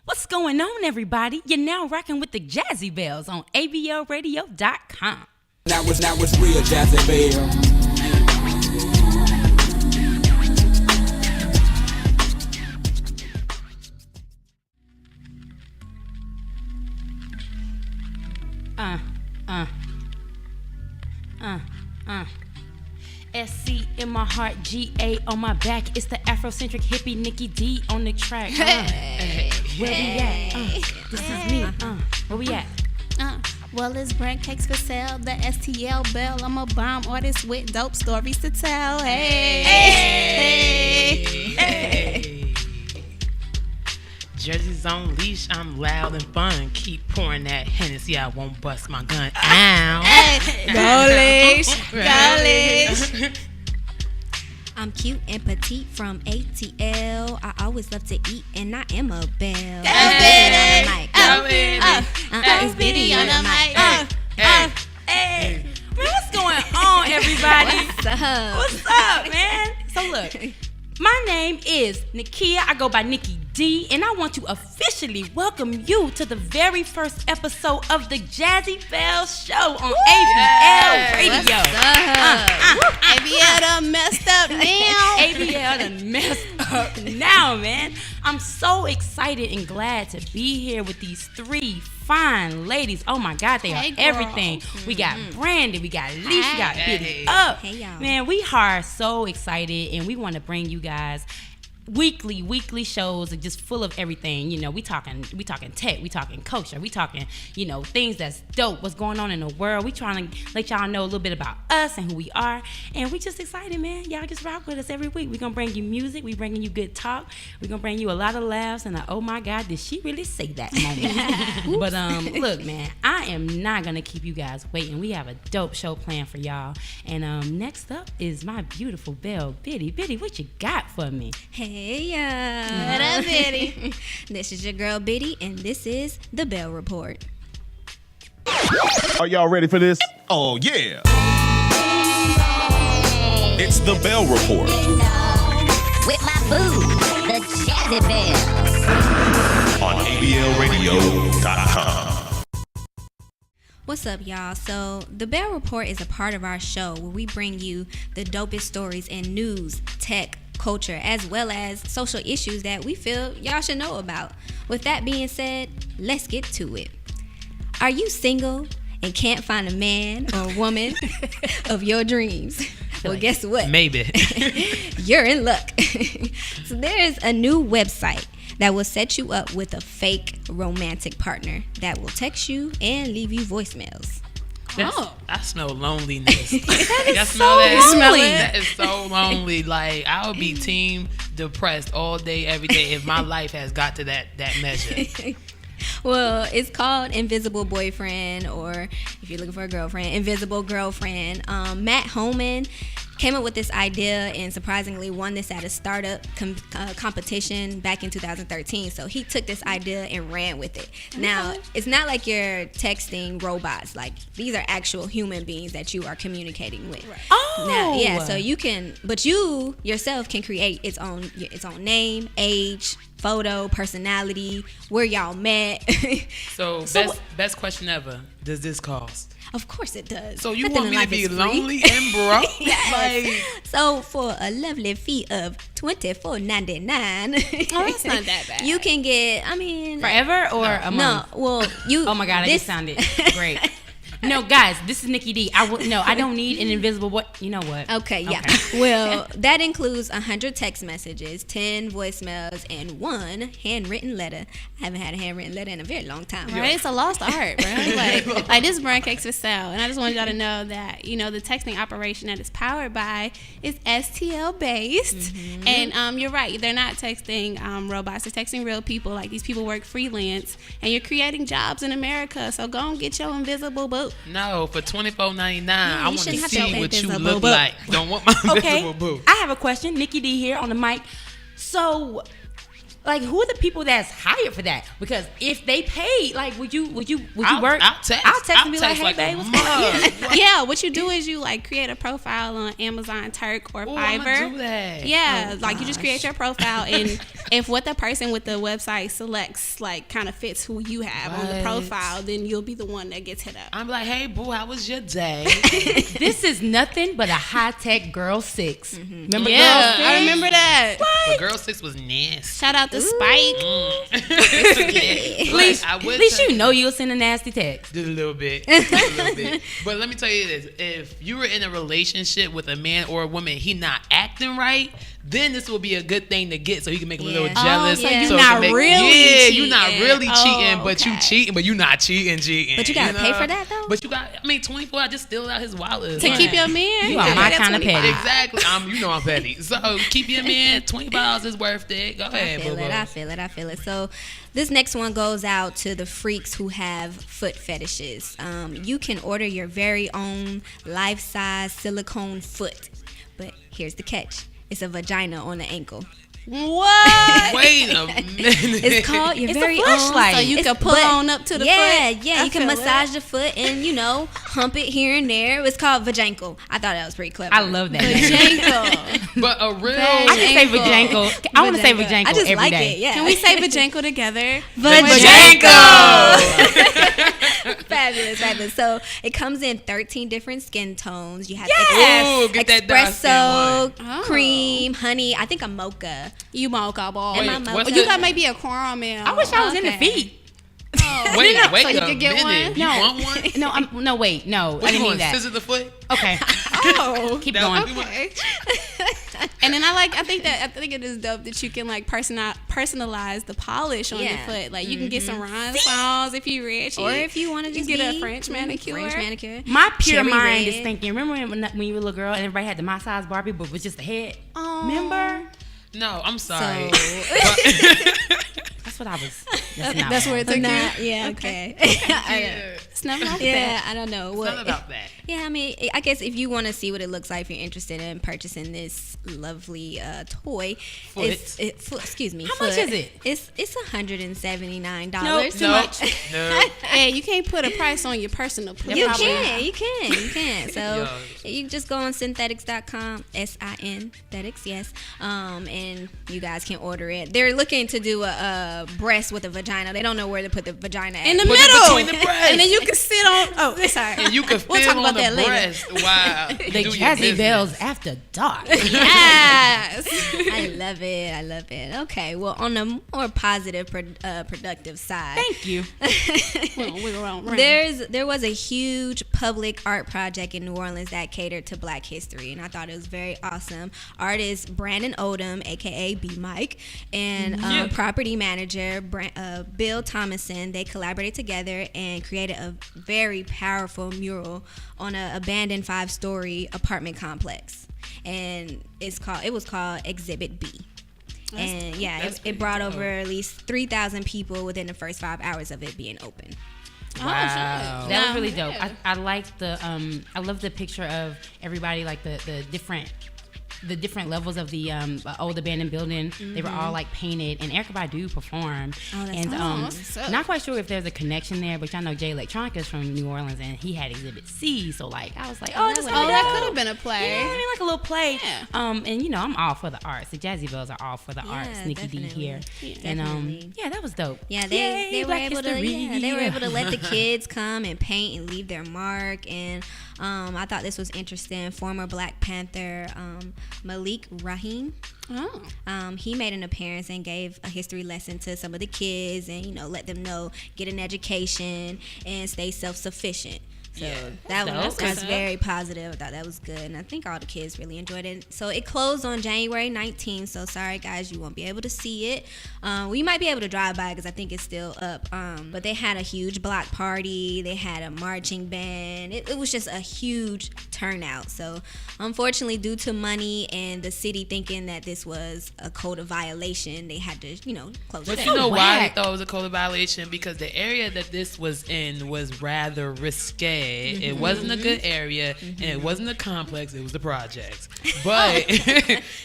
What's going on, everybody? You're now rocking with the Jazzy Belles on ABLradio.com. Now it's real Jazzy Belle. SC in my heart, GA on my back. It's the Afrocentric hippie Nikki D on the track. Where we at? This is me. Where we at? Well, it's brand cakes for sale. The STL Belle. I'm a bomb artist with dope stories to tell. Hey. Jersey's on leash, I'm loud and fun. Keep pouring that Hennessy, I won't bust my gun. Ow. Go leash. I'm cute and petite from ATL. I always love to eat and I am a belle. It's Biddy on the mic. Hey. Man, what's going on, everybody? What's up, man? So look, my name is Nakia. I go by Nikki D, and I want to officially welcome you to the very first episode of the Jazzy Belles show on ABL Radio. ABL done messed up now. ABL done messed up now, man. I'm so excited and glad to be here with these three fine ladies. Oh my God, they are everything. We got Brandy, we got Leash, we got Biddy Up. Hey, y'all. Man, we are so excited, and we want to bring you guys weekly shows are just full of everything. You know, we talking tech, we talking culture, we talking, you know, things that's dope, what's going on in the world. We trying to let y'all know a little bit about us and who we are, and we just excited, man. Y'all just rock with us every week. We gonna bring you music, we bringing you good talk, we gonna bring you a lot of laughs and oh my God, did she really say that moment. But look, man, I am not gonna keep you guys waiting. We have a dope show planned for y'all, and next up is my beautiful Belle. Biddy, what you got for me? Hey, y'all. What up, Biddy? This is your girl, Biddy, and this is the Belle Report. Are y'all ready for this? Oh, yeah. It's the Belle Report. With my boo, the Jazzy Belles. On ABLradio.com. What's up, y'all? So, the Belle Report is a part of our show where we bring you the dopest stories in news, tech, culture, as well as social issues that we feel y'all should know about. With that being said, let's get to it. Are you single and can't find a man or woman of your dreams? Well, guess what? Maybe. You're in luck. So there is a new website that will set you up with a fake romantic partner that will text you and leave you voicemails. I smell loneliness. That is so lonely. lonely. That is so lonely. Like, I would be team depressed all day, every day if my life has got to that measure. Well, it's called Invisible Boyfriend, or if you're looking for a girlfriend, Invisible Girlfriend. Matt Holman came up with this idea and surprisingly won this at a startup competition back in 2013. So he took this idea and ran with it. Now, it's not like you're texting robots. Like, these are actual human beings that you are communicating with. Right. Oh! Now, yeah, so you can, but you yourself can create its own name, age, photo, personality, where y'all met. So best question ever. Does this cost? Of course it does. So you Nothing want in me to life be is free. lonely and broke? Yes. Like, so for a lovely fee of $24.99, that's not that bad. You can get, Forever or a month? No, well, you. Oh my God, that just sounded great. No, guys, this is Nikki D. I don't need an invisible boy. You know what? Okay, yeah. Okay. Well, that includes 100 text messages, 10 voicemails, and 1 handwritten letter. I haven't had a handwritten letter in a very long time. Right? It's a lost art, bro. Like this brand cakes for sale. And I just wanted y'all to know that, you know, the texting operation that it's powered by is STL based. Mm-hmm. And you're right. They're not texting robots. They're texting real people. Like, these people work freelance. And you're creating jobs in America. So go and get your invisible boo. no, for $24.99, I want to shouldn't have see your what you invisible look boo. like. Don't want my Okay, invisible boo. I have a question. Nikki D here on the mic. So, Like, who are the people that's hired for that? Because if they paid, like, would you work? I'll text and be like, hey, babe, what's going on? Yeah, what you do is you like create a profile on Amazon, Turk, or Oh, Fiverr. I'ma do that. Yeah, like you just create your profile, and if what the person with the website selects like kind of fits who you have on the profile, then you'll be the one that gets hit up. I'm like, hey, boo, how was your day? This is nothing but a high-tech Girl 6. Remember Yeah, Girl 6? I remember that. But Girl 6 was nasty. Shout out to Spike. At least you know you'll send a nasty text. Just a little bit. But let me tell you this. If you were in a relationship with a man or a woman, he not acting right, then this will be a good thing to get so he can make him a little jealous. so you're so not really you're not really cheating, but okay. you cheating, but you not cheating. But you gotta pay for that though. But you got, 24 hours, just steal out his wallet. To keep your man. You are my kind of petty. Exactly. I'm petty. So keep your man. $20 is worth it. Go ahead, boo. I feel it. So this next one goes out to the freaks who have foot fetishes. You can order your very own life-size silicone foot. But here's the catch. It's a vagina on the ankle. What? Wait a minute. It's called your It's a very own. fleshlight. So you can pull on up to the foot. Yeah, I you can feel massage the foot and hump it here and there. It's called vajankle. I thought that was pretty clever. I love that. Vajankle. But a real. I can say vajankle. I want to say vajankle I just every like day. it. Yeah. Can we say vajankle together? Fabulous. So it comes in 13 different skin tones. You have Ooh, get that dark skin espresso, one. Oh. cream, honey. I think a mocha. You mocha boy. Am I Wait, mocha? what's You that? got maybe a caramel. I wish I was in the feet. Wait so a you could get minute. one? You want one? No, wait, no. What I you didn't mean want? that. Scissor the foot? Okay, Oh. keep That going. would be one. Okay. And then I think it is dope that you can like personalize the polish on your Yeah. foot. Like you can get some rhinestones if you're rich, Or if you want to just get a be French manicure. French manicure. My pure Cherry mind red. is thinking. Remember when you were a little girl and everybody had the my size Barbie, but with just the head? Oh. Remember? No, I'm sorry. That's what I was. That's where it took you. Yeah. Okay. It's never like Yeah, that. I don't know. It's not about that. Yeah, I mean, I guess if you want to see what it looks like, if you're interested in purchasing this lovely toy, excuse me. How much is it? It's $179. Nope, too much. No. Hey, you can't put a price on your personal put. You can. So Yo. you just go on synthetics.com, synthetics, yes. And you guys can order it. They're looking to do a breast with a vagina. They don't know where to put the vagina at. In the Put it middle, between the breasts. and then you can sit on. Oh, sorry. And you can We'll feel talk on about the that later. breast while you The do your Jazzy business. Belles after dark. Yes. I love it. Okay, well, on the more positive, productive side. Thank you. There was a huge public art project in New Orleans that catered to Black history, and I thought it was very awesome. Artist Brandon Odom, aka B Mike, and property manager Bill Thomason, they collaborated together and created a very powerful mural on an abandoned 5-story apartment complex, and it was called Exhibit B. And it brought over at least 3,000 people within the first 5 hours of it being open. Wow, that was really dope. I like I love the picture of everybody, like the different levels of the old abandoned building. They were all like painted, and Erykah Badu performed. And not quite sure if there's a connection there, but y'all know Jay Electronica is from New Orleans, and he had Exhibit C. So like I was like, that could have been a play. Yeah, I mean, like a little play. Yeah. And I'm all for the arts. The Jazzy Belles are all for the arts. Nikki D here, and that was dope. Yeah, they were able to. Yeah, they were able to let the kids. kids come and paint and leave their mark. And I thought this was interesting. Former Black Panther Malik Rahim. He made an appearance and gave a history lesson to some of the kids, and let them know, get an education and stay self-sufficient. So that was very positive. I thought that was good, and I think all the kids really enjoyed it. So it closed on January 19th. So sorry guys, you won't be able to see it. We might be able to drive by because I think it's still up. But they had a huge block party. They had a marching band. It was just a huge turnout. So unfortunately, due to money and the city thinking that this was a code of violation, they had to close it But down. you know why I thought it was a code of violation? Because the area that this was in was rather risque. bad. It wasn't a good area, and it wasn't a complex. It was the projects. But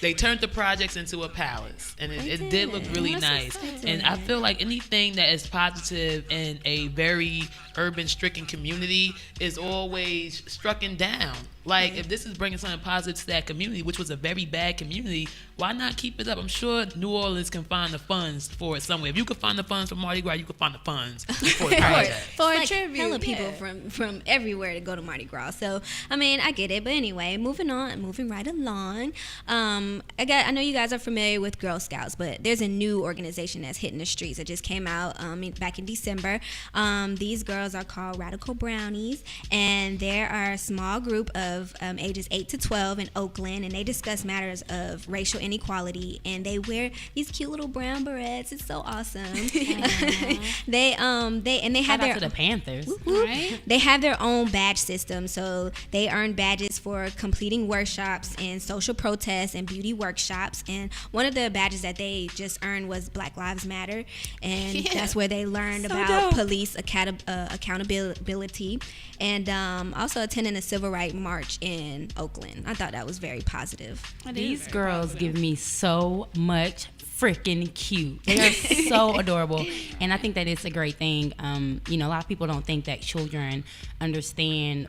they turned the projects into a palace, and it did look really nice. And I feel like anything that is positive in a very urban-stricken community is always strucken down. Like, if this is bringing something positive to that community, which was a very bad community, why not keep it up? I'm sure New Orleans can find the funds for it somewhere. If you could find the funds for Mardi Gras, you could find the funds for the project. For a Like tribute. hella people from everywhere to go to Mardi Gras. So I mean, I get it. But anyway, moving right along. I know you guys are familiar with Girl Scouts, but there's a new organization that's hitting the streets. It just came out back in December. These girls are called Radical Brownies, and they are a small group of ages 8 to 12 in Oakland, and they discuss matters of racial inequality. And they wear these cute little brown berets. It's so awesome. They have Shout out their to the Panthers. Right? They have their own badge system, so they earn badges for completing workshops and social protests and beauty workshops. And one of the badges that they just earned was Black Lives Matter, and that's where they learned about dope. police accountability, and also attending a civil rights march in Oakland. I thought that was very positive. These girls give me so much freaking cute. They are so adorable, and I think that it's a great thing. A lot of people don't think that children understand,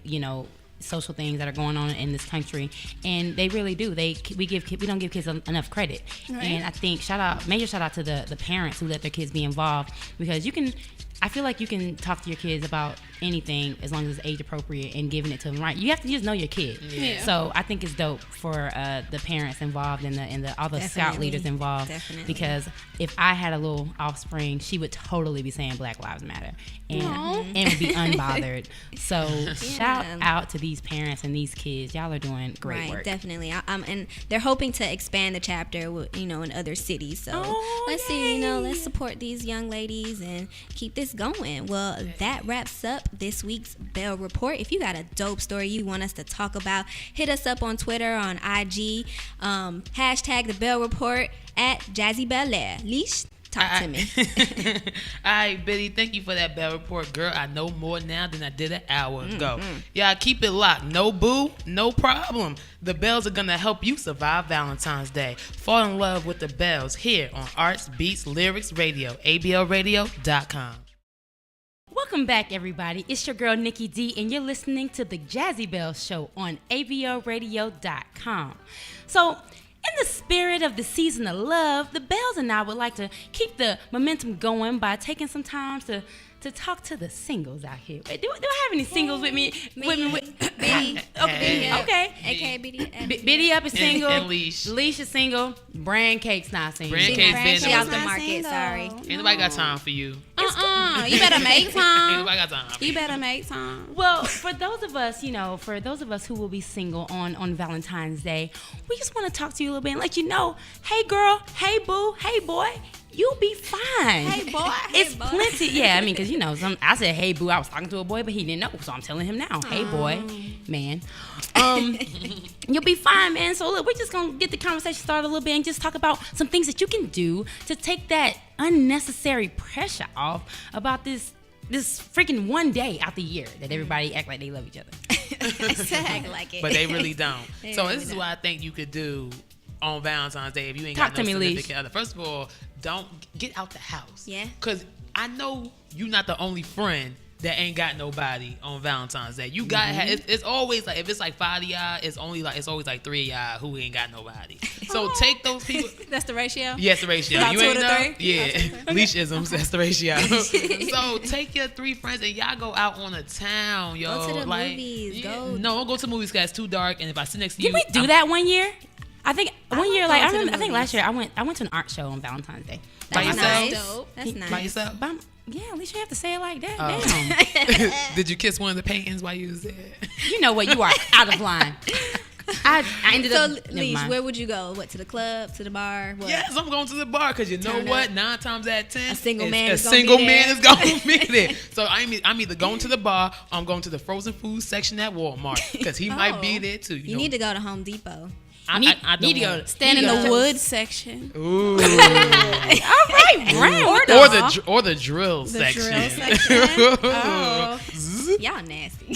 social things that are going on in this country, and they really do. We don't give kids enough credit, and I think major shout out to the parents who let their kids be involved, because I feel like you can talk to your kids about anything as long as it's age appropriate and giving it to them right. You have to just know your kid. Yeah. So I think it's dope for the parents involved and all the scout leaders involved. Definitely. Because if I had a little offspring, she would totally be saying Black Lives Matter and would be unbothered. So shout out to these parents and these kids. Y'all are doing great work. Definitely. And they're hoping to expand the chapter, in other cities. So let's see, let's support these young ladies and keep this going. Well, that wraps up this week's Belle Report. If you got a dope story you want us to talk about, hit us up on Twitter, on IG, hashtag the Belle Report at Jazzy Belles. Leash, talk to me. All right, Biddy, thank you for that Belle Report. Girl, I know more now than I did an hour ago. Yeah, keep it locked. No boo, no problem. The Belles are going to help you survive Valentine's Day. Fall in love with the Belles here on Arts, Beats, Lyrics Radio, ablradio.com. Welcome back, everybody. It's your girl, Nikki D, and you're listening to the Jazzy Belles Show on ablradio.com. So, in the spirit of the season of love, the Belles and I would like to keep the momentum going by taking some time to talk to the singles out here. Wait, do I have any singles with me? Biddy. Okay. AKA Biddy. Biddy up is single. And Leash. Leash is single. Brand Cake's not single. Brand Cake's been She out the there. market, sorry. Ain't nobody got time for you. You better make Ain't time. nobody got time for You better make time. Well, for those of us who will be single on Valentine's Day, we just want to talk to you a little bit and let you know, hey girl, hey boo, hey boy, you'll be fine. Hey boy, It's hey boy. plenty. Yeah, I mean, because I said hey boo, I was talking to a boy, but he didn't know, so I'm telling him now, hey boy, man. You'll be fine, man. So look, we're just gonna get the conversation started a little bit and just talk about some things that you can do to take that unnecessary pressure off about this freaking one day out the year that everybody act like they love each other. Act like it. But they really don't. So really this is don't. what I think you could do on Valentine's Day if you ain't Talk got no to me, Leash. significant other. First of all, don't get out the house. Yeah. Because I know you're not the only friend that ain't got nobody on Valentine's Day. You got it's always like, if it's like 5 of y'all, it's always like 3 of y'all who ain't got nobody. So take those people. That's the ratio? Yes, the ratio. About You 2 ain't to know? 3? Yeah. Leash-isms, that's the ratio. So take your 3 friends and y'all go out on the town, yo. Go to the like, movies. yeah. Go. No, don't go to the movies because it's too dark. And if I sit next to you, Did we do that one year? I think one year, like like going to the I think movies. last year I went to an art show on Valentine's Day. By That's yourself? nice. Dope. That's nice. By yourself? Yeah, at least you have to say it like that. Oh. Damn. Did you kiss one of the paintings while you was there? You know what? You are out of line. I ended So, up. never Leash, mind. where would you go? What, to the club, to the bar? What? Yes, I'm going to the bar because you know Turn what? up. 9 times out of 10, A single man a is gonna single be man there. is going to be there. So I'm either going to the bar or I'm going to the frozen food section at Walmart because he might be there too. You need to go to Home Depot. I don't need to go. want- Stand in need to the go- wood section. Ooh. All right, Brown. or the drill The section. drill section. Oh. Y'all nasty.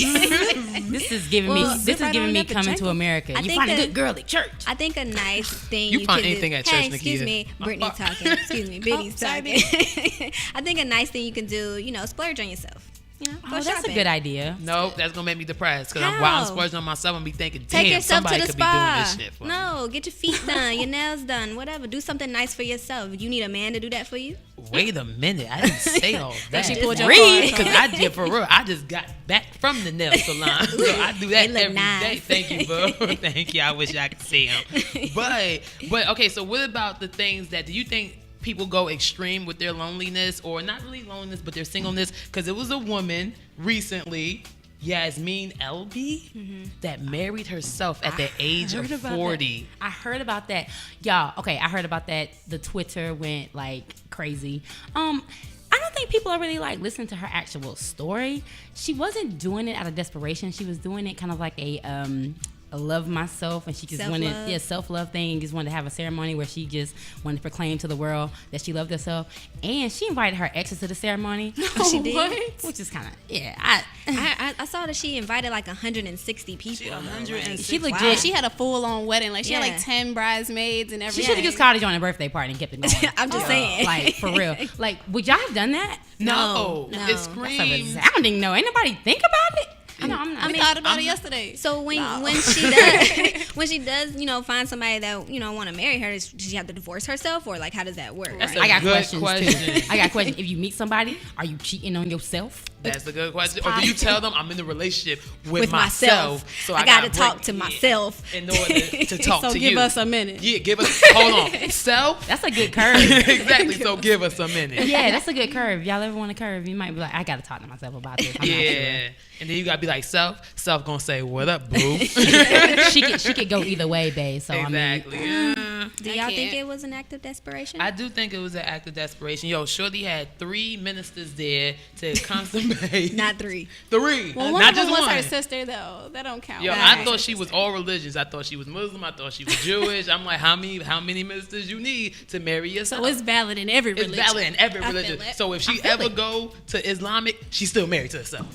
This is giving me. Well, This is right giving on me up and coming check to it. America. I You think find a that- good girl at church. I think a nice thing You find can anything do. at church, Hey, excuse Nikita. me, Brittany talking. Excuse me, Biddy's sorry, talking. I think a nice thing you can do, splurge on yourself. Go Oh, that's shopping. a good idea. Nope, that's gonna make me depressed. Because How? while I'm splurging on myself, I'm be thinking, Take damn, yourself to somebody the could spa. be doing this shit for me. No, get your feet done, your nails done, whatever. Do something nice for yourself. You need a man to do that for you? Wait a minute, I didn't say all that. She pulled your Read. card. Because I did for real. I just got back from the nail salon, so I do that They look every day. nice. Thank you, boo. Thank you. I wish I could see them. But okay. So what about the things that do you think people go extreme with their loneliness, or not really loneliness, but their singleness? Because it was a woman recently, Yasmin LB, that married herself at the age of 40. I heard about that, y'all. Okay, I heard about that. The Twitter went like crazy. I don't think people are really like listening to her actual story. She wasn't doing it out of desperation. She was doing it kind of like a love myself, and she just wanted self-love thing. Just wanted to have a ceremony where she just wanted to proclaim to the world that she loved herself, and she invited her exes to the ceremony. She did. Which is kind of I saw that she invited like 160 people. she legit. Wow. She had a full-on wedding. Like, she had Yeah. like 10 bridesmaids and She everything. should have just called it on a birthday party and kept it going. I'm just saying. Like, for real. Like, would y'all have done that? No, No. it That's That's a screams. resounding no. Ain't nobody think about it? I We mean, thought about it yesterday. So when she does, find somebody that want to marry her, does she have to divorce herself, or like how does that work? That's a I got good questions question. too. I got questions. If you meet somebody, are you cheating on yourself? That's a good question. Or do you tell them I'm in a relationship with With myself. so I gotta talk to myself. in order to talk So to give you. us a minute. Yeah, give us. Hold on, self. That's a good curve. Exactly. So give us a minute. Yeah, that's a good curve. Y'all ever want a curve? You might be like, I gotta talk to myself about this. I'm not Yeah, and then you gotta be like self gonna say, "What up, boo?" sure. She could go either way, babe. So Exactly. Yeah. Do y'all think it was an act of desperation? I do think it was an act of desperation. Yo, Shorty had 3 ministers there to consummate. Not 3. 3. Well, one not of them just was one. her sister, though. That don't count. Yo, Right. I thought she was all religions. I thought she was Muslim. I thought she was Jewish. I'm like, how many ministers you need to marry yourself? So it's valid in every It's religion. valid in every I feel religion. it. So if she feel ever it. go to Islamic, she's still married to herself.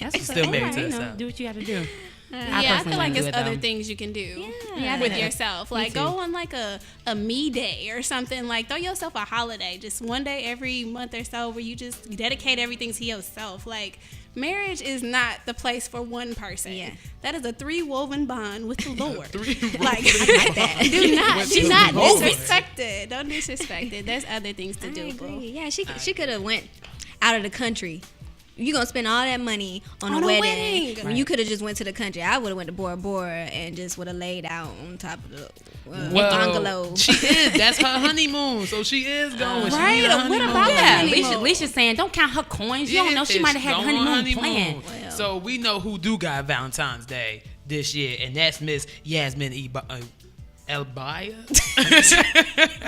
That's She's still married to herself. Do what you gotta do. Yeah, I personally feel like wouldn't do it's it, other though. things you can do Yeah, with think- yourself. me Like, too. go on like a me day or something. Like, throw yourself a holiday. Just one day every month or so where you just dedicate everything to yourself. Like, marriage is not the place for one person. Yeah. That is a 3-woven bond with the Lord. 3 Like, like that. do not Lord. disrespect it. Don't disrespect it. There's other things to I do. boo. agree. Yeah, she could have went out of the country. You gonna spend all that money on On a a wedding wedding. when you could have just went to the country. I would have went to Bora Bora and just would have laid out on top of the Well, bungalow. she is. That's her honeymoon. So she is going. She Right. need a What honeymoon. about Yeah, honeymoon? Alicia's saying, don't count her coins. You don't know. She Yeah, might have had she's the going on honeymoon planned. Well. So we know who do got Valentine's Day this year, and that's Miss Yasmin Elbaya.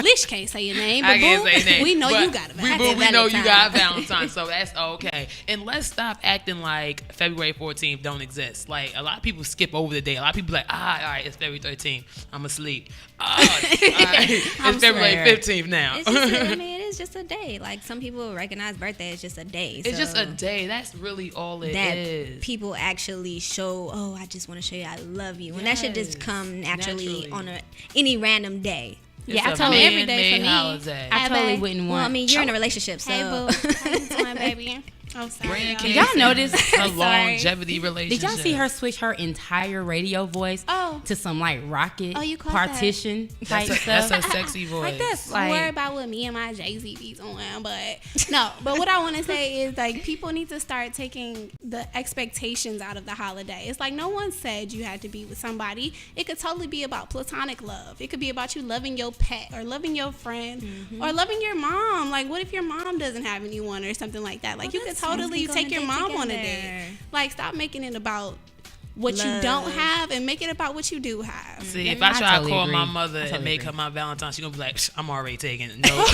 Lish can't say your name, but I can't boo, say name. we know but you got a We know you got Valentine's, so that's okay. And let's stop acting like February 14th don't exist. Like, a lot of people skip over the day. A lot of people like, all right, it's February 13th. I'm asleep. All right, it's February 15th now. It's just it is just a day. Like some people recognize birthday as just a day. It's just so a day. That's really all it that is. people actually show. Oh, I just want to show you I love you, and that should just Yes, come naturally naturally. on any random day. Yeah, I It's a totally- every day for man-made me. holiday. I Hey, totally babe. wouldn't Well, I want. mean, you're in a relationship, so Hey, boo. How you doing, baby? Oh, sorry. Brand y'all. Did y'all notice? a Sorry. longevity relationship. Did y'all see her switch her entire radio voice Oh. to some like rocket Oh, you caught that. partition type That's stuff? her sexy voice. Like this, Don't worry like about what me and my Jazzy Belles on, but no. But what I want to say is like people need to start taking the expectations out of the holiday. It's like no one said you had to be with somebody. It could totally be about platonic love. It could be about you loving your pet or loving your friend or loving your mom. Like what if your mom doesn't have anyone or something like that? Like you could that's nice. totally We go on take a your date mom on a together. date. Like stop making it about what you don't have and make it about what you do have. See, if I try to totally call agree. my mother totally and make agree. her my Valentine, she's gonna be like, I'm already taken. No.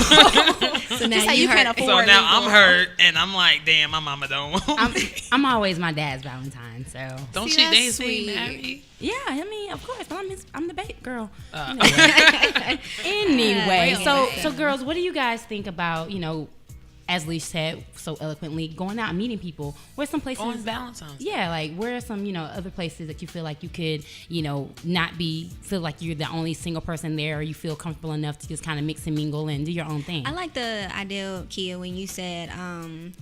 So now That's how you hurt. can't afford So now me, I'm girl. hurt, and I'm like, damn, my mama don't want me. I'm always my dad's Valentine, so. Don't See, she? They that's say sweet. married. Yeah, I mean, of course, but I'm the bait girl. Anyway, so girls, what do you guys think about, as Leash said so eloquently, going out and meeting people? Where's some places On Valentine's. Yeah, like where are some, other places that you feel like you could, not feel like you're the only single person there, or you feel comfortable enough to just kind of mix and mingle and do your own thing? I like the idea, Kia, when you said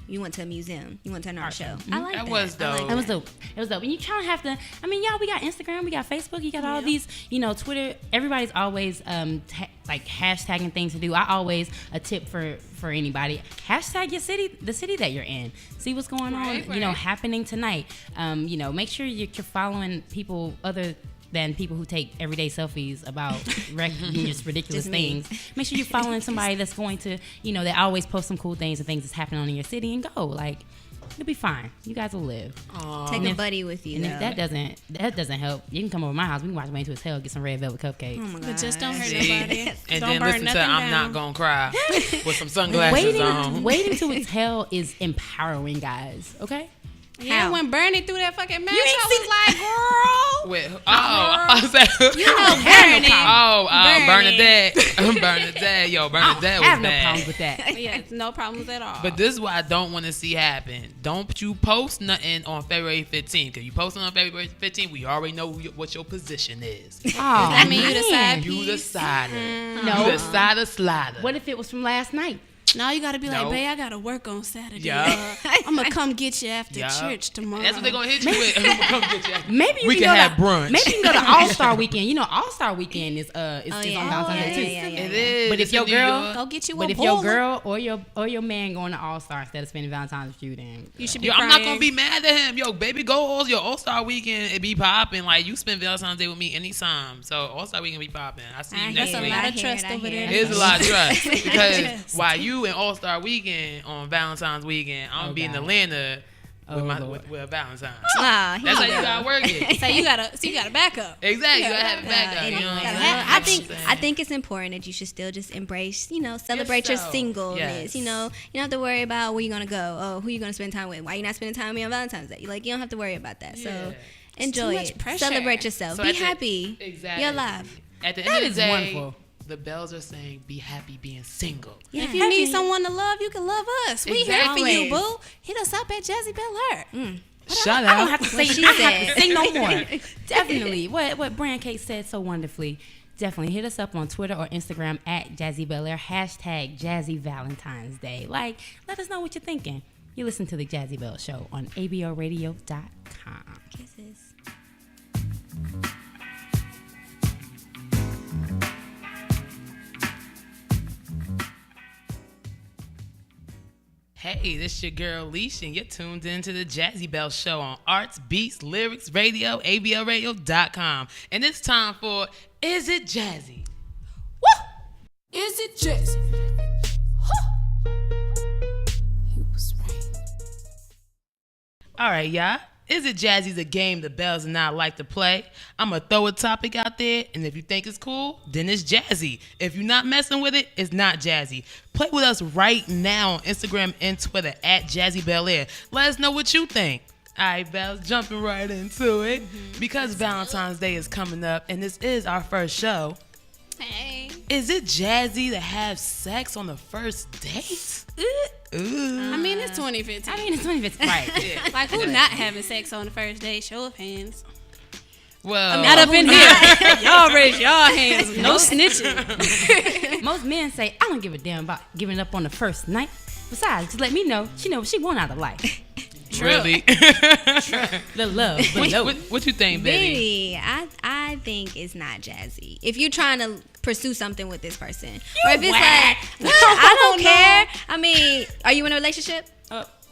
you went to a museum, you went to an art show. I like that. That was I like dope. It was dope. It was dope. And you kind of have to, y'all, we got Instagram, we got Facebook, you got all these, Twitter. Everybody's always hashtagging things to do. I always a tip for anybody. Hashtag your city, the city that you're in. See what's going on, happening tonight. Make sure you're following people other than people who take everyday selfies about just ridiculous Just me. things. Make sure you're following somebody that's going to, that always post some cool things and things that's happening on in your city, and go. Like, you'll be fine. You guys will live. Take And a if- buddy with you. And though. if that doesn't help, you can come over to my house. We can watch Wayne to His Hell, get some red velvet cupcakes. Oh my But just don't hurt See? nobody. And Don't then burn listen to nothing I'm Not down. Gonna Cry with some sunglasses on. Waiting to exhale is empowering, guys. Okay. Yeah, How? when Bernie threw that fucking match, ain't I was like, girl. With, I was like, You know Bernie. Bernadette. Bernadette. Yo, I Bernadette don't was have no bad. problems with that. Yes, no problems at all. But this is what I don't want to see happen. Don't you post nothing on February 15th. Because you posting on February 15th, we already know what your position is. Oh, I mean, you the man. side You the piece. cider. No. You the cider slider. What if it was from last night? No, you gotta be like, No. babe, I gotta work on Saturday. Yeah. I'm gonna come get you after Yeah. church tomorrow. That's what they're going to hit you with. Come get you. Maybe you We can can go have to, brunch. Maybe you can go to All Star Weekend. All Star Weekend is on Valentine's Day too. It is. But if It's in your New girl- York. Go get you But a if your bowler. girl or your man going to All Star instead of spending Valentine's with you, then You should be Yo, I'm not crying. gonna be mad at him. Yo, baby, go All Star Weekend. It be popping. Like, you spend Valentine's Day with me anytime. So All Star Weekend be popping. I see you next That's a week. lot of trust over there. It is a lot of trust because Yes. while you in All Star Weekend on Valentine's weekend, I'm gonna be in God. Atlanta Oh, with Lord. with a Valentine. Ah, That's how you gotta work it. So you gotta back up. Exactly, you gotta have it back up. You know what I'm saying? I think it's important that you should still just embrace, celebrate your Yourself. singleness. Yes. You don't have to worry about where you're gonna go. Oh, who you gonna spend time with? Why you not spending time with me on Valentine's Day? You don't have to worry about that. Yeah. So enjoy much it. pressure. Celebrate yourself. So Be at the- happy. Exactly. You're alive. At the That end of is the day, wonderful. the Bells are saying, "Be happy being single." Yeah. If you need someone to love, you can love us. We here for you, Exactly. boo. Hit us up at Jazzy Belles. Shout I don't out. have to say. What she I don't have said. to say no more. Definitely, what Brand Cake said so wonderfly. Definitely hit us up on Twitter or Instagram at Jazzy Belles, hashtag Jazzy Valentine's Day. Like, let us know what you're thinking. You listen to the Jazzy Belle Show on aboradio.com. Kisses. Hey, this your girl Leash, and you're tuned into the Jazzy Belles Show on Arts, Beats, Lyrics, Radio, ABLRadio.com. And it's time for Is It Jazzy? Is it Jazzy? He was right. All right, y'all. Is It Jazzy's a game the Bells and I like to play. I'm going to throw a topic out there, and if you think it's cool, then it's jazzy. If you're not messing with it, it's not jazzy. Play with us right now on Instagram and Twitter at Jazzy Belle. Let us know what you think. All right, Bells, jumping right into it. Because Valentine's Day is coming up, and this is our first show, Hey. is it jazzy to have sex on the first date? Ooh. I mean, it's 2015. I mean, it's 2015. Right. like, who not having sex on the first date? Show of hands. Well, Not up in here. Y'all raise y'all hands. No snitching. Most men say, I don't give a damn about giving up on the first night. Besides, just let me know she knows what she want out of life. really? The love. What you think, Betty? Baby, I think it's not jazzy. If you're trying to pursue something with this person, or if it's whack. like, I don't care. I mean, are you in a relationship?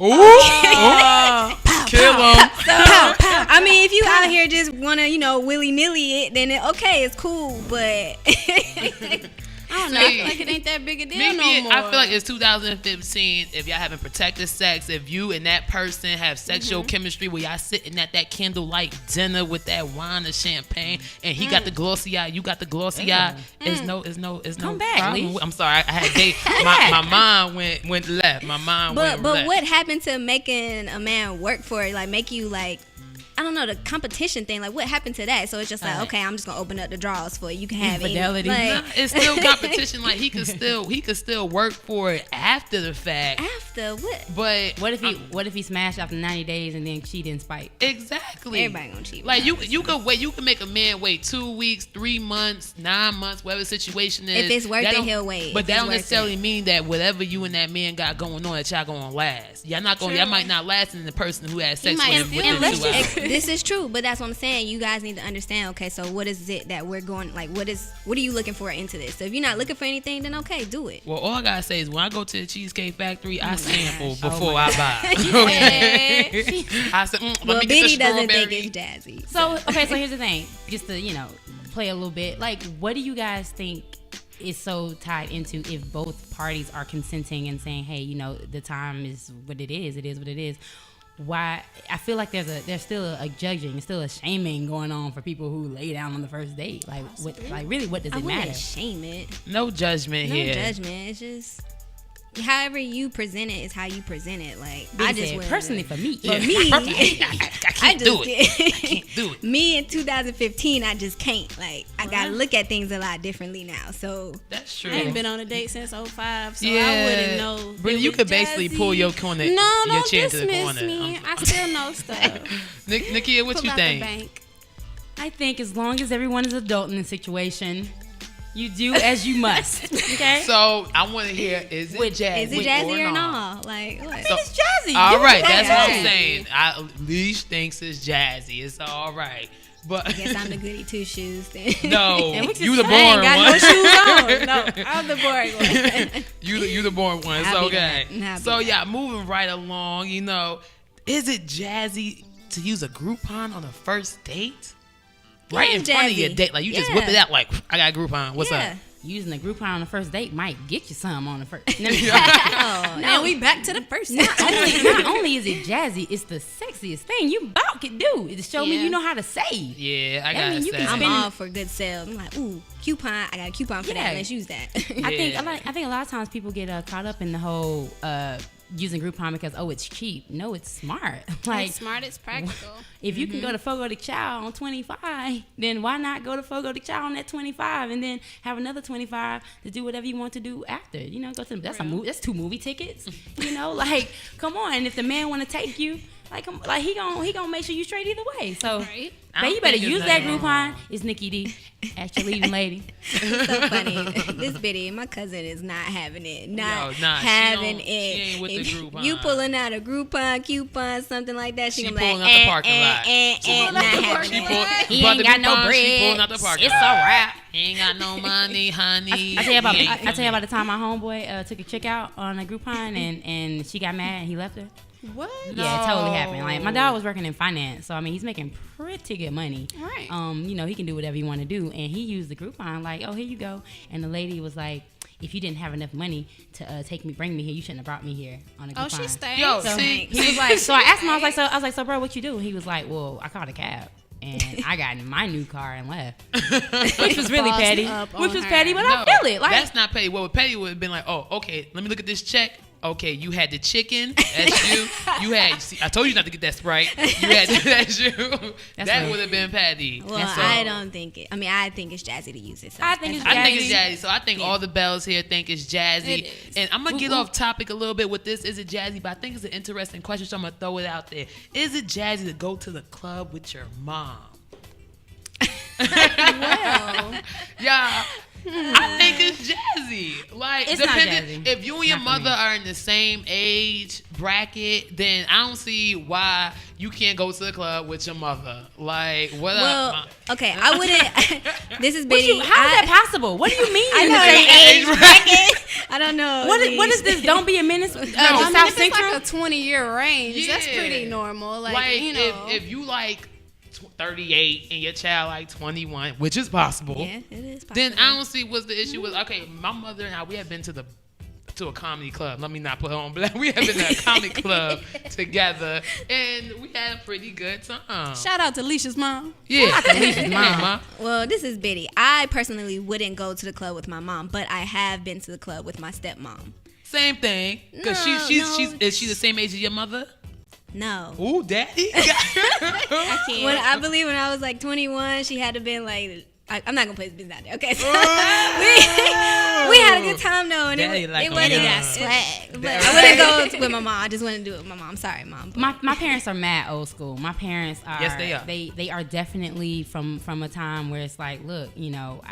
Ooh. Kill him. I mean, if you out here just wanna, willy nilly it, then okay, it's cool. But I don't know. I feel like it ain't that big a deal no more. I feel like it's 2015. If y'all having protected sex, if you and that person have sexual chemistry where y'all sitting at that candlelight dinner with that wine or champagne, and he got the glossy eye, you got the glossy eye, it's no Come back, problem. Lee. I'm sorry, I had date. My mind went left. My mind went But left. what happened to making a man work for it? Like make you like, I don't know, the competition thing. Like what happened to that? So it's just like, okay, I'm just gonna open up the drawers for you. You can have Infidelity. it. Nah, Like, it's still competition. Like he could still work for it after the fact. after what? But What if he smashed after 90 days and then cheated in spite? exactly. Everybody gonna cheat. Like you could wait. You can make a man wait 2 weeks, 3 months, 9 months, whatever the situation is. If it's worth That it, don't- he'll wait. But If that it's don't worth necessarily it. mean that whatever you and that man got going on, that y'all gonna last. Y'all not going. Y'all might not last in the person who had sex with might him still within 2 last. hours. This is true, but that's what I'm saying. You guys need to understand. Okay, so what is it that we're going? Like, what are you looking for into this? So if you're not looking for anything, then okay, do it. Well, all I gotta say is when I go to the Cheesecake Factory, I sample Oh before my I buy. I said, let Well, me get the Biddy doesn't strawberry. think it's jazzy. So here's the thing. Just to play a little bit. Like, what do you guys think is so tied into if both parties are consenting and saying, hey, the time is what it is. It is what it is. Why? I feel like there's still a judging, still a shaming going on for people who lay down on the first date. Like, what does I it wouldn't matter? shame it. No judgment No here. judgment. It's just however you present it is how you present it. Like Biddy I just said, wouldn't- personally for me. Yeah. me, I can't do it. I can't do it. Me in 2015, I just can't. Like I gotta look at things a lot differently now. So That's true. I ain't been on a date since 05, so Yeah. I wouldn't know. But It you was could basically jazzy. pull your corner, No, your don't chair to the dismiss corner. me. I still know stuff. Nikia, what Pull you out the think? bank. I think as long as everyone is adult in the situation, you do as you must. Okay? So I want to hear: is it jazzy? is it jazzy or not? Like what? So- it's jazzy. All Do right, it that's what I'm jazzy. saying. Leash thinks it's jazzy. It's all right, but I guess I'm the goody two shoes then. no, And we just- you the I boring ain't got one. no shoes on. No, I'm the boring one. You the boring one. It's I'll be okay. that. I'll be So that. yeah, moving right along. Is it jazzy to use a Groupon on a first date? Right Yeah, in front of your jazzy. date, like you just Yeah. whip it out like I got a Groupon. What's Yeah. up? Using a Groupon on the first date might get you some on the first. Oh, Now we back to the first. Not only is it jazzy, it's the sexiest thing you about could do is to show me Yeah. you know how to save. Yeah, I I gotta mean, you say. can I'm spend- all for good sales. I'm like, ooh, coupon. I got a coupon for Yeah. that. Let's use that. I think Yeah. I think a lot of times people get caught up in the whole using Groupon because it's cheap. No, it's smart. Like It's smart, it's practical. if you can go to Fogo de Chao on 25, then why not go to Fogo de Chao on that 25 and then have another 25 to do whatever you want to do after? Go to that's a movie. That's 2 movie tickets. Like come on. And if the man want to take you, he gonna make sure you straight either way. So. Right? But you better use that Groupon. It's Nikki D. That's your leading lady. It's so funny. This Biddy, my cousin is not having it. Not Yo, nah, she having don't- it. she ain't with the If Groupon. you pulling out a Groupon, coupon, something like that, she She gonna be like, pulling out the parking lot. not having She it. pulled, He bought ain't the got no Groupon, bread. She pulling out the parking It's lot. a wrap. He ain't got no money, honey. I tell you He ain't about the time my homeboy took a chick out on a Groupon and she got mad and he left her. What? Yeah, it totally happened. Like my dog was working in finance, so I mean he's making pretty good money. Right. He can do whatever he want to do, and he used the Groupon like, oh here you go, and the lady was like, if you didn't have enough money to bring me here, you shouldn't have brought me here on a Groupon. Oh, she stayed. Yo, So see, he was like, so I asked him, I was like, so bro, what you do? He was like, well, I called a cab. And I got in my new car and left, which was really Bossed petty. up Which on was her. petty, but no, I feel it. Like that's not petty. What petty would have been like, oh, okay, let me look at this check. Okay, you had the chicken. That's you. You had. See, I told you not to get that Sprite. You had. That's you. That right. would have been petty. Well, That's I all. don't think it. I mean, I think it's jazzy to use it. So I think it's I think it's jazzy. jazzy. So I think all the Bells here think it's jazzy. It is. And I'm gonna get off topic a little bit with this. Is it jazzy? But I think it's an interesting question, so I'm gonna throw it out there. Is it jazzy to go to the club with your mom? Well, Yeah. I think it's jazzy. Like, It's not depending jazzy. if you and your Not for me. mother are in the same age bracket, then I don't see why you can't go to the club with your mother. Like, what up? well, Mom? okay, I wouldn't. This is What Biddy. you, how is that possible? What do you mean? I in know the the same age bracket. I don't know. What is this? Don't be a menace. I The mean, South if Central. it's like a 20-year range, that's Yeah. pretty normal. Like, Like, you know. if you like 38 and your child like 21, which is possible. Yeah, it is possible. Then I don't see what's the issue with. Okay, my mother and I, we have been to a comedy club. Let me not put her on blast. We have been to a comedy club together, and we had a pretty good time. Shout out to Alicia's mom. Yeah, Alicia's mom. Well, this is Biddy. I personally wouldn't go to the club with my mom, but I have been to the club with my stepmom. Same thing. Because No, is she the same age as your mother? No. Ooh, daddy. I can't. I believe when I was like 21, she had to been like, I'm not gonna play this business out there. Okay, so we had a good time though, and Daddy it like wasn't a that young. swag. But I wouldn't go with my mom. I just wouldn't do it with my mom. Sorry, mom. My parents are mad old school. My parents are. Yes, they are. They are definitely from a time where it's like, look, you know,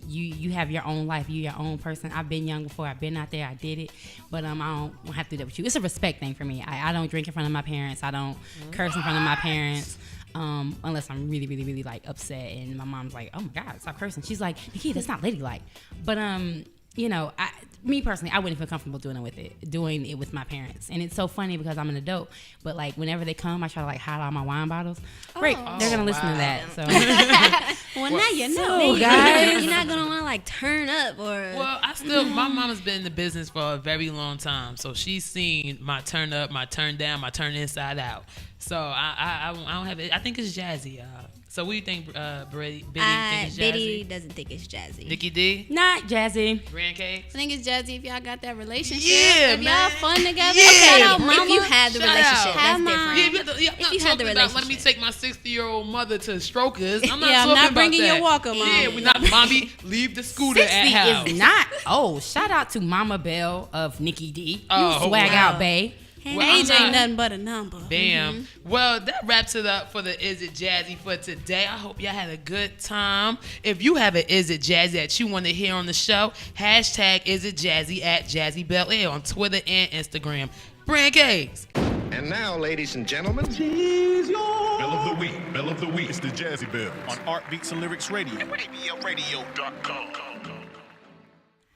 you have your own life. You're your own person. I've been young before. I've been out there. I did it. But I don't have to do that with you. It's a respect thing for me. I don't drink in front of my parents. I don't curse in front of my parents. Unless I'm really, really, really like upset and my mom's like, oh my God, stop cursing. She's like, Nikki, that's not ladylike. But you know, me personally, I wouldn't feel comfortable doing it with my parents. And it's so funny because I'm an adult, but like whenever they come, I try to like hide all my wine bottles. Great, they're gonna listen to that. So Well, now you know. So, guys. you're not gonna want to like turn up or. Well, my mom has been in the business for a very long time, so she's seen my turn up, my turn down, my turn inside out. So I don't have it. I think it's jazzy, y'all. So what do you think, Biddy? Think it's jazzy? Biddy doesn't think it's jazzy. Nikki D? not jazzy. Grand Cakes? I think it's jazzy if y'all got that relationship. Yeah, if man. y'all fun together. Yeah. Shout out, mama. If you had the Shout relationship, out. Have that's mine. different. Yeah, I'm not you had the talking about letting me relationship. take my 60-year-old mother to strokers. I'm not Yeah, I'm talking not about bringing that. your walker, Mom. Yeah, we're not, mommy, leave the scooter at 60 house. is not. Oh, shout out to Mama Belle of Nikki D. You Oh, swag wow. out, babe. Well, I'm Age not- ain't nothing but a number. Bam. Well, that wraps it up for the Is It Jazzy for today. I hope y'all had a good time. If you have an Is It Jazzy that you want to hear on the show, hashtag Is It Jazzy at Jazzy Belle on Twitter and Instagram. Brand Cakes. And now, ladies and gentlemen, Belle of the Week. Belle of the Week. It's the Jazzy Belles on Art Beats and Lyrics Radio. ABLRadio.com.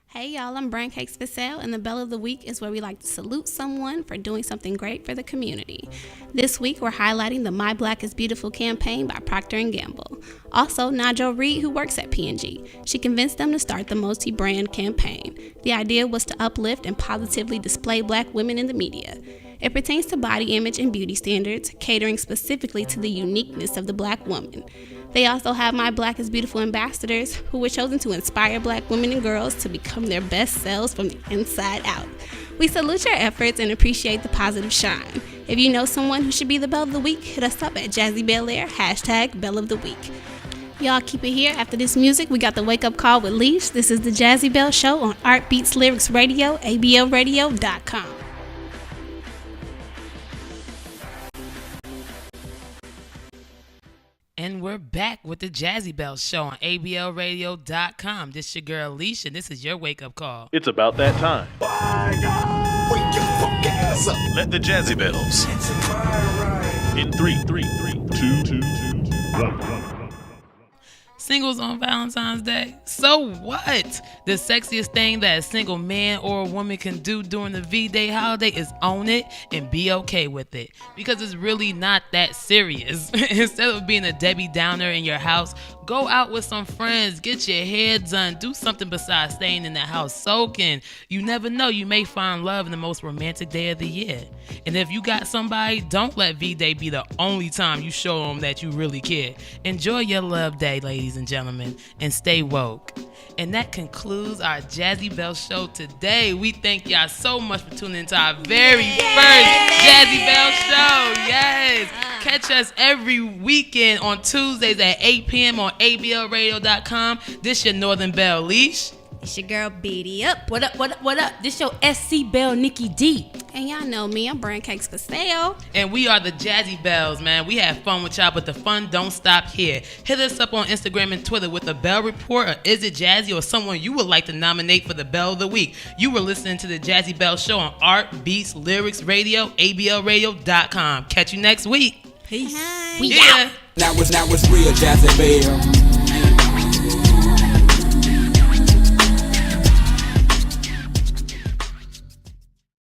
Hey y'all, I'm Brand Cakes for Sale, and the Belle of the Week is where we like to salute someone for doing something great for the community. This week, we're highlighting the My Black is Beautiful campaign by Procter & Gamble. Also, Najo Reed, who works at P&G. She convinced them to start the multi-brand campaign. The idea was to uplift and positively display Black women in the media. It pertains to body image and beauty standards, catering specifically to the uniqueness of the Black woman. They also have My Black is Beautiful ambassadors who were chosen to inspire Black women and girls to become their best selves from the inside out. We salute your efforts and appreciate the positive shine. If you know someone who should be the Belle of the Week, hit us up at Jazzy Belle Air, hashtag Belle of the Week. Y'all keep it here. After this music, we got the Wake Up Call with Leash. This is the Jazzy Belle Show on Art Beats Lyrics Radio, ABLRadio.com. And we're back with the Jazzy Belle Show on ABLRadio.com. This your girl Alicia. This is your wake up call. It's about that time. Wake your fuck ass up. Let the Jazzy Belles. In 3, 2, 1. Singles on Valentine's Day? So what? The sexiest thing that a single man or a woman can do during the V-Day holiday is own it and be okay with it. Because it's really not that serious. Instead of being a Debbie Downer in your house, go out with some friends, get your hair done, do something besides staying in the house soaking. You never know, you may find love in the most romantic day of the year. And if you got somebody, don't let V-Day be the only time you show them that you really care. Enjoy your love day, ladies and gentlemen, and stay woke. And that concludes our Jazzy Belle Show today. We thank y'all so much for tuning into our very first Jazzy Belle Show. Yes. Catch us every weekend on Tuesdays at 8 p.m. on ABLRadio.com. This your Northern Belle Leash. It's your girl Beatty Up. What up, what up, what up? This your SC Belle Nikki D. And y'all know me, I'm Brand Cakes for Sale. And we are the Jazzy Belles, man. We have fun with y'all, but the fun don't stop here. Hit us up on Instagram and Twitter with a Belle Report, or Is It Jazzy, or someone you would like to nominate for the Belle of the Week. You were listening to the Jazzy Belle Show on Art Beats Lyrics Radio, ABLRadio.com. Catch you next week. Peace. We Yeah. out. Now it's real Jazzy Belle.